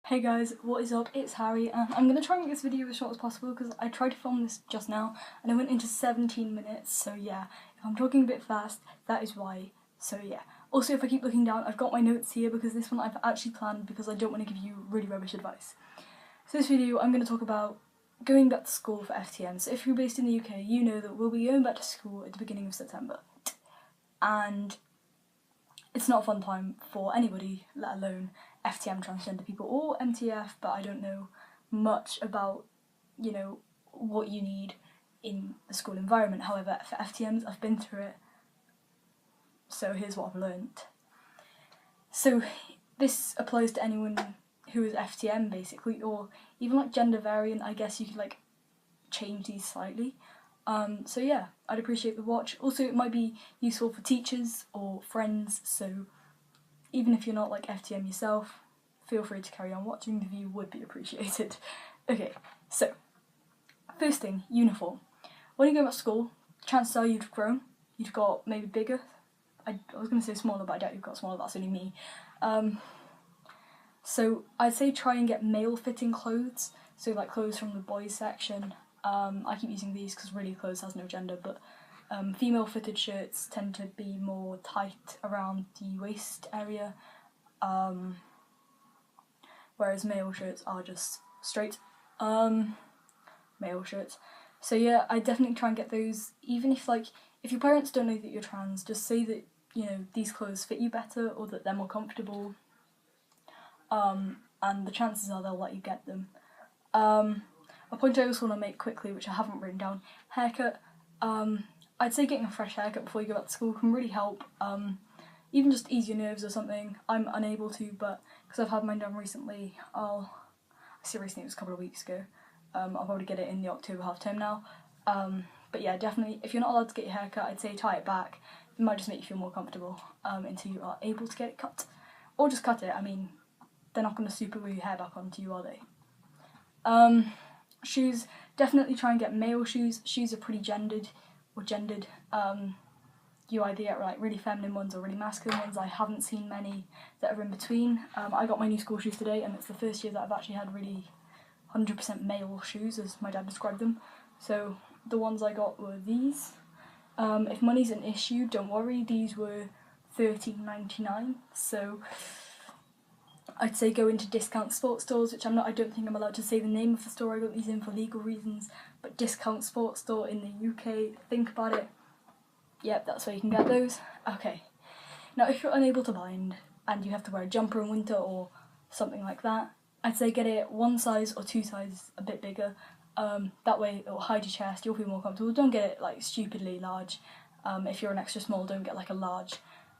Hey guys, what is up? It's Harry, and I'm going to try and make this video as short as possible because I tried to film this just now and I went into 17 minutes, so yeah, if I'm talking a bit fast, that is why, so yeah. Also, if I keep looking down, I've got my notes here because this one I've actually planned because I don't want to give you really rubbish advice. So this video, I'm going to talk about going back to school for FtM. So if you're based in the UK, you know that we'll be going back to school at the beginning of September. And it's not a fun time for anybody, let alone FtM transgender people or MTF, but I don't know much about, what you need in the school environment. However, for FTMs, I've been through it, so here's what I've learnt. So this applies to anyone who is FTM basically, or even like gender variant. I guess you could like change these slightly. So yeah, I'd appreciate the watch. Also, it might be useful for teachers or friends, so even if you're not like FTM yourself, feel free to carry on watching, the view would be appreciated. Okay, so, first thing, uniform. When you go back to school, chances are you've grown, you've got maybe bigger. I was going to say smaller, but I doubt you've got smaller, that's only me. So I'd say try and get male-fitting clothes, so like clothes from the boys section. I keep using these because really clothes has no gender, but female fitted shirts tend to be more tight around the waist area, whereas male shirts are just straight male shirts. So yeah, I definitely try and get those, even if if your parents don't know that you're trans, just say that, these clothes fit you better or that they're more comfortable, and the chances are they'll let you get them. A point I also want to make quickly, which I haven't written down, haircut. I'd say getting a fresh haircut before you go back to school can really help. Even just ease your nerves or something. I'm unable to, but because I've had mine done recently, I say recently, it was a couple of weeks ago. I'll probably get it in the October half term now. But yeah, definitely, if you're not allowed to get your hair cut, I'd say tie it back. It might just make you feel more comfortable until you are able to get it cut. Or just cut it. I mean, they're not going to super glue your hair back onto you, are they? Shoes, definitely try and get male shoes. Shoes are pretty gendered. You either get like really feminine ones or really masculine ones. I haven't seen many that are in between. I got my new school shoes today, and it's the first year that I've actually had really 100% male shoes, as my dad described them. So the ones I got were these. If money's an issue, don't worry, these were $13.99, so I'd say go into discount sports stores, which I don't think I'm allowed to say the name of the store I got these in for legal reasons, but discount sports store in the UK, think about it. Yep, that's where you can get those. Okay, now if you're unable to bind and you have to wear a jumper in winter or something like that, I'd say get it one size or two sizes a bit bigger. That way it will hide your chest, you'll feel more comfortable. Don't get it like stupidly large. If you're an extra small, don't get like a large.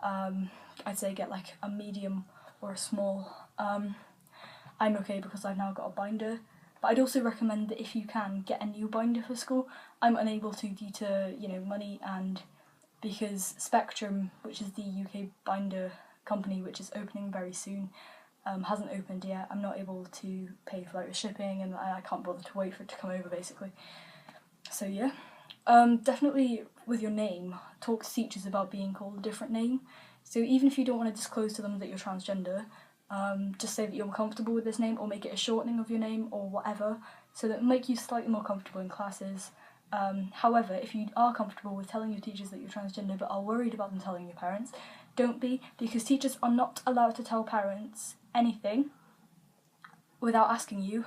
I'd say get like a medium or a small. I'm okay because I've now got a binder, but I'd also recommend that if you can, get a new binder for school. I'm unable to due to, money, and because Spectrum, which is the UK binder company which is opening very soon, hasn't opened yet. I'm not able to pay for like the shipping, and I can't bother to wait for it to come over basically. So yeah. Definitely with your name, talk to teachers about being called a different name. So even if you don't want to disclose to them that you're transgender, just say that you're comfortable with this name, or make it a shortening of your name or whatever, so that it'll make you slightly more comfortable in classes. However, if you are comfortable with telling your teachers that you're transgender but are worried about them telling your parents, don't be, because teachers are not allowed to tell parents anything without asking you,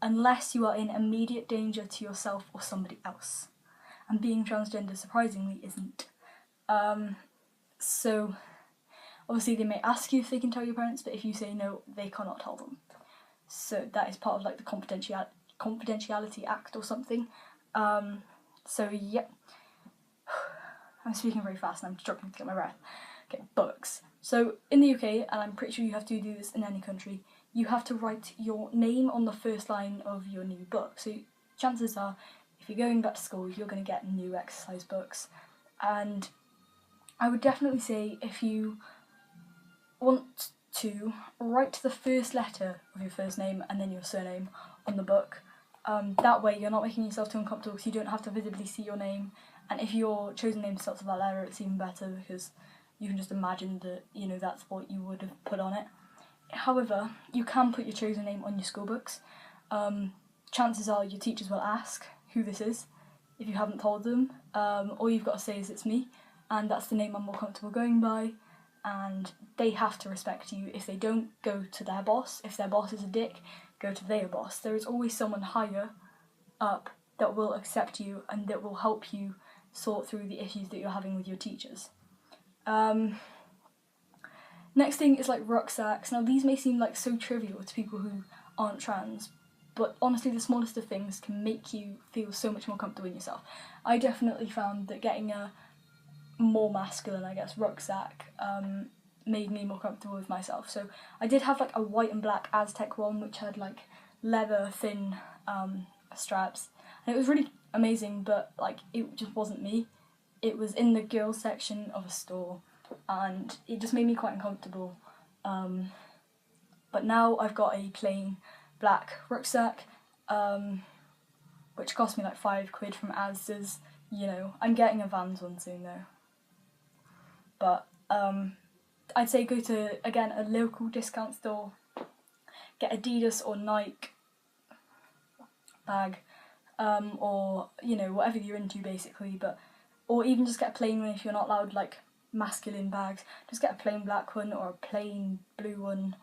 unless you are in immediate danger to yourself or somebody else. And being transgender, surprisingly, isn't. So obviously they may ask you if they can tell your parents, but if you say no, they cannot tell them. So that is part of like the Confidentiality Act or something. So yeah, I'm speaking very fast and I'm struggling to get my breath. Okay, books. So in the UK, and I'm pretty sure you have to do this in any country, you have to write your name on the first line of your new book. So chances are, if you're going back to school, you're going to get new exercise books. And I would definitely say, if you want to, write the first letter of your first name and then your surname on the book. That way you're not making yourself too uncomfortable, because you don't have to visibly see your name. And if your chosen name starts with that letter, it's even better, because you can just imagine that, that's what you would have put on it. However, you can put your chosen name on your school books. Chances are your teachers will ask who this is if you haven't told them. All you've got to say is it's me, and that's the name I'm more comfortable going by, and they have to respect you. If they don't, go to their boss. If their boss is a dick, go to their boss. There is always someone higher up that will accept you and that will help you sort through the issues that you're having with your teachers. Next thing is like rucksacks. Now these may seem like so trivial to people who aren't trans, but honestly the smallest of things can make you feel so much more comfortable in yourself. I definitely found that getting a more masculine, I guess, rucksack made me more comfortable with myself. So I did have like a white and black Aztec one which had like leather thin straps, and it was really amazing, but like it just wasn't me. It was in the girls section of a store and it just made me quite uncomfortable. But now I've got a plain black rucksack, which cost me like £5 from Asda's. You know, I'm getting a Vans one soon though. But I'd say go to, again, a local discount store, get Adidas or Nike bag, or, you know, whatever you're into basically, or even just get a plain one if you're not allowed like masculine bags. Just get a plain black one or a plain blue one.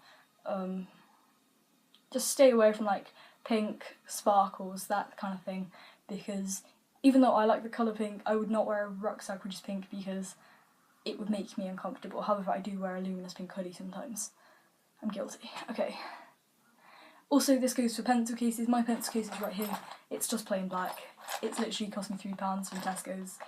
Just stay away from like pink, sparkles, that kind of thing, because even though I like the colour pink, I would not wear a rucksack which is pink because it would make me uncomfortable. However, I do wear a luminous pink hoodie sometimes. I'm guilty. Okay. Also, this goes for pencil cases. My pencil case is right here. It's just plain black. It's literally cost me £3 from Tesco's.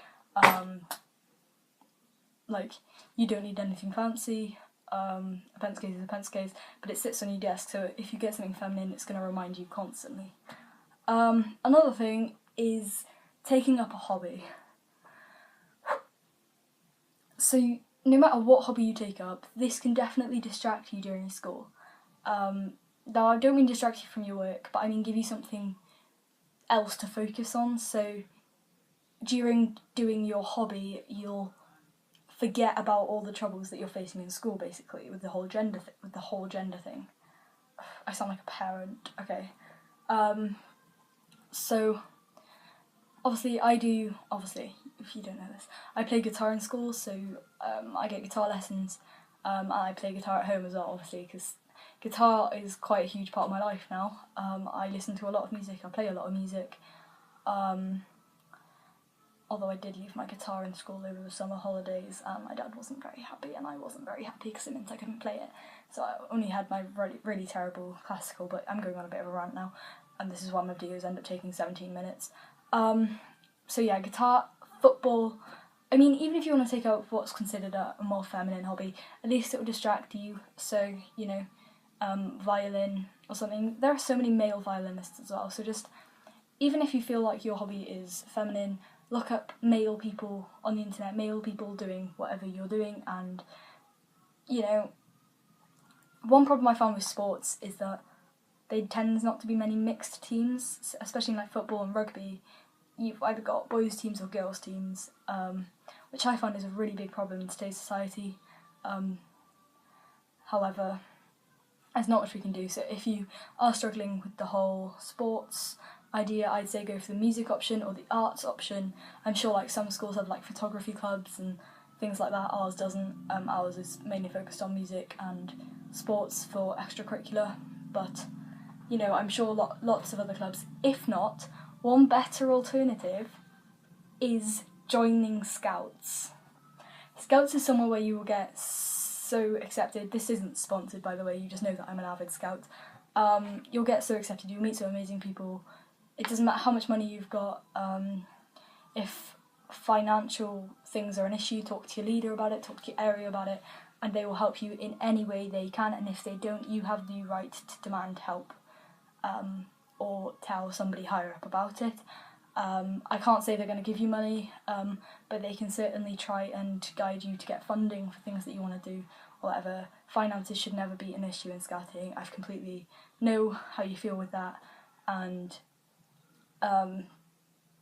Like, you don't need anything fancy. A pencil case is a pencil case, but it sits on your desk, so if you get something feminine, it's going to remind you constantly. Another thing is taking up a hobby. So, no matter what hobby you take up, this can definitely distract you during school. Now, I don't mean distract you from your work, but I mean give you something else to focus on. So, during doing your hobby, you'll forget about all the troubles that you're facing in school, basically, with the whole gender thing. I sound like a parent. Okay. So, obviously, if you don't know this, I play guitar in school, so I get guitar lessons, and I play guitar at home as well, obviously, because guitar is quite a huge part of my life now. I listen to a lot of music, I play a lot of music, although I did leave my guitar in school over the summer holidays, and my dad wasn't very happy, and I wasn't very happy because it meant I couldn't play it, so I only had my really, really terrible classical, but I'm going on a bit of a rant now, and this is why my videos end up taking 17 minutes. So yeah, guitar, football. I mean, even if you want to take out what's considered a more feminine hobby, at least it will distract you. So, you know, violin or something. There are so many male violinists as well, so just, even if you feel like your hobby is feminine, look up male people on the internet, male people doing whatever you're doing, and, you know, one problem I found with sports is that there tends not to be many mixed teams, especially in like football and rugby. You've either got boys teams or girls teams, which I find is a really big problem in today's society. However, there's not much we can do, so if you are struggling with the whole sports idea, I'd say go for the music option or the arts option. I'm sure like some schools have like photography clubs and things like that. Ours doesn't. Ours is mainly focused on music and sports for extracurricular, but you know, I'm sure lots of other clubs. If not, one better alternative is joining Scouts. Scouts is somewhere where you will get so accepted. This isn't sponsored, by the way, you just know that I'm an avid Scout. You'll get so accepted, you'll meet some amazing people. It doesn't matter how much money you've got. If financial things are an issue, talk to your leader about it, talk to your area about it, and they will help you in any way they can, and if they don't, you have the right to demand help. Or tell somebody higher up about it. I can't say they're going to give you money, but they can certainly try and guide you to get funding for things that you want to do, or whatever. Finances should never be an issue in scouting. I completely know how you feel with that, and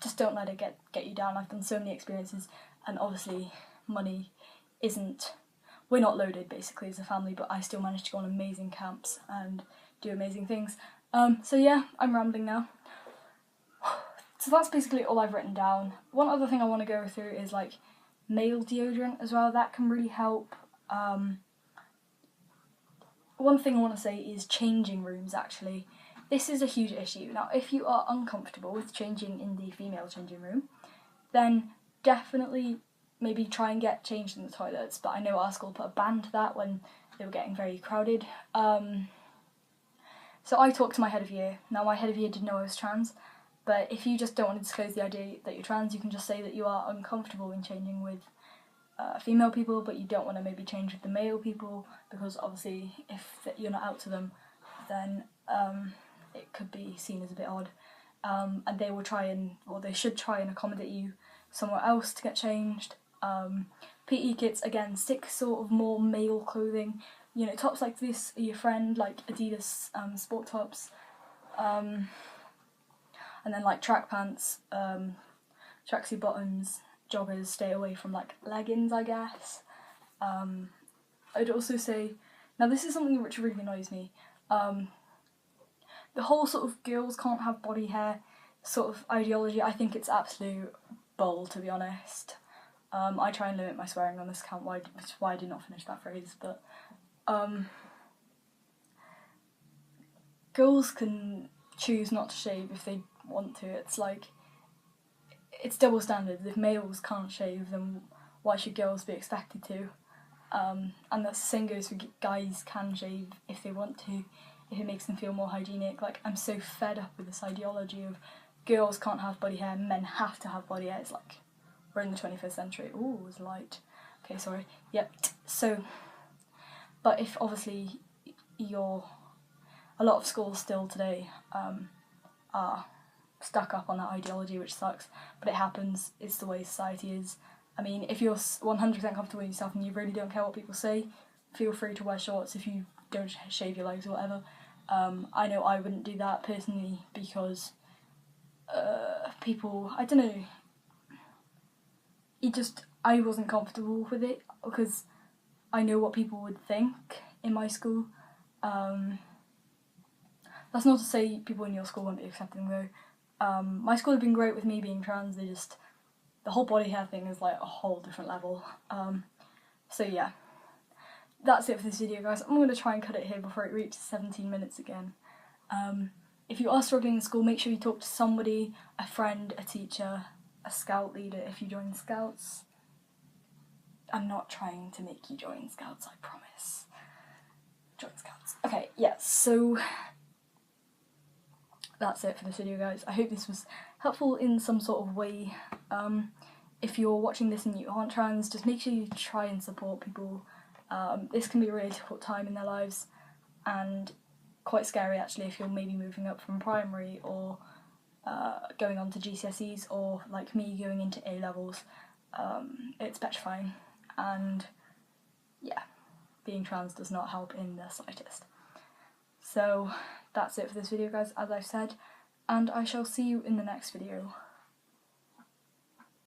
just don't let it get you down. I've done so many experiences, and obviously money isn't we're not loaded basically as a family, but I still managed to go on amazing camps and do amazing things. So yeah, I'm rambling now. So that's basically all I've written down. One other thing I want to go through is like male deodorant as well. That can really help. One thing I want to say is changing rooms, actually. This is a huge issue. Now, if you are uncomfortable with changing in the female changing room, then definitely maybe try and get changed in the toilets. But I know our school put a ban to that when they were getting very crowded. So I talked to my head of year. Now, my head of year didn't know I was trans, but if you just don't want to disclose the idea that you're trans, you can just say that you are uncomfortable in changing with female people, but you don't want to maybe change with the male people, because obviously if you're not out to them, then it could be seen as a bit odd. And they will try and, or they should try and accommodate you somewhere else to get changed. PE kits, again, stick sort of more male clothing. You know, tops like this are your friend, like Adidas sport tops. And then like track pants, tracksuit bottoms, joggers, stay away from like leggings, I guess. I'd also say, now this is something which really annoys me, the whole sort of girls can't have body hair sort of ideology. I think it's absolute bull, to be honest. I try and limit my swearing on this account, which is why I did not finish that phrase, but girls can choose not to shave if they want to. It's like, it's double standards. If males can't shave, then why should girls be expected to? And the same goes for guys can shave if they want to, if it makes them feel more hygienic. Like, I'm so fed up with this ideology of girls can't have body hair, men have to have body hair. It's like, we're in the 21st century. Ooh, it was light. Okay, sorry. Yep. So, but if obviously a lot of schools still today are stuck up on that ideology, which sucks, but it happens. It's the way society is. I mean, if you're 100% comfortable with yourself and you really don't care what people say, feel free to wear shorts if you don't shave your legs or whatever. I know I wouldn't do that personally because people, I don't know, I wasn't comfortable with it because I know what people would think in my school. That's not to say people in your school won't be accepting though. My school have been great with me being trans. The whole body hair thing is like a whole different level. So yeah, that's it for this video, guys. I'm going to try and cut it here before it reaches 17 minutes again. If you are struggling in school, make sure you talk to somebody, a friend, a teacher, a scout leader if you join scouts. I'm not trying to make you join scouts, I promise. Join scouts. Okay, yeah, so that's it for this video, guys. I hope this was helpful in some sort of way. If you're watching this and you aren't trans, just make sure you try and support people. This can be a really difficult time in their lives, and quite scary actually if you're maybe moving up from primary or going on to GCSEs, or like me going into A-levels. It's petrifying, and yeah, being trans does not help in the slightest. So that's it for this video, guys, as I've said, and I shall see you in the next video.